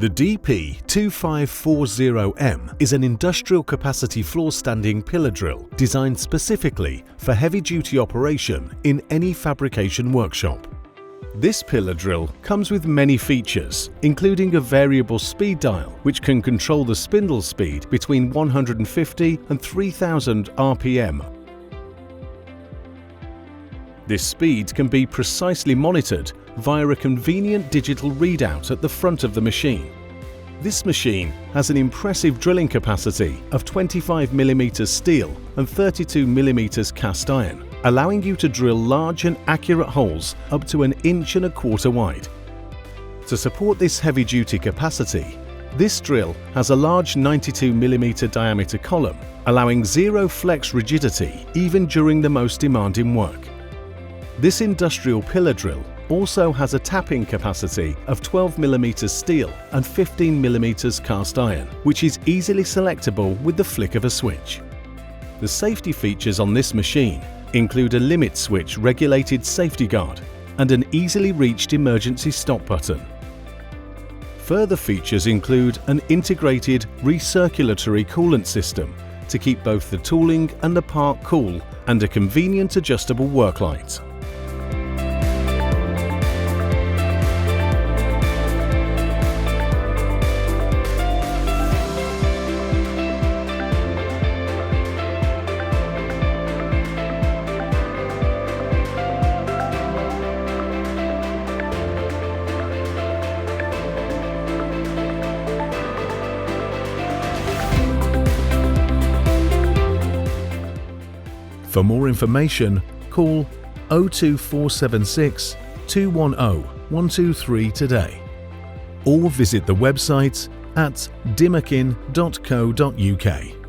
The DP-2540-M is an industrial capacity floor standing pillar drill designed specifically for heavy-duty operation in any fabrication workshop. This pillar drill comes with many features, including a variable speed dial which can control the spindle speed between 150 and 3000 RPM. This speed can be precisely monitored via a convenient digital readout at the front of the machine. This machine has an impressive drilling capacity of 25mm steel and 32mm cast iron, allowing you to drill large and accurate holes up to 1.25 inches wide. To support this heavy-duty capacity, this drill has a large 92mm diameter column, allowing zero flex rigidity even during the most demanding work. This industrial pillar drill also has a tapping capacity of 12mm steel and 15mm cast iron, which is easily selectable with the flick of a switch. The safety features on this machine include a limit switch regulated safety guard and an easily reached emergency stop button. Further features include an integrated recirculatory coolant system to keep both the tooling and the part cool, and a convenient adjustable work light. For more information, call 02476 210 123 today, or visit the website at dimakin.co.uk.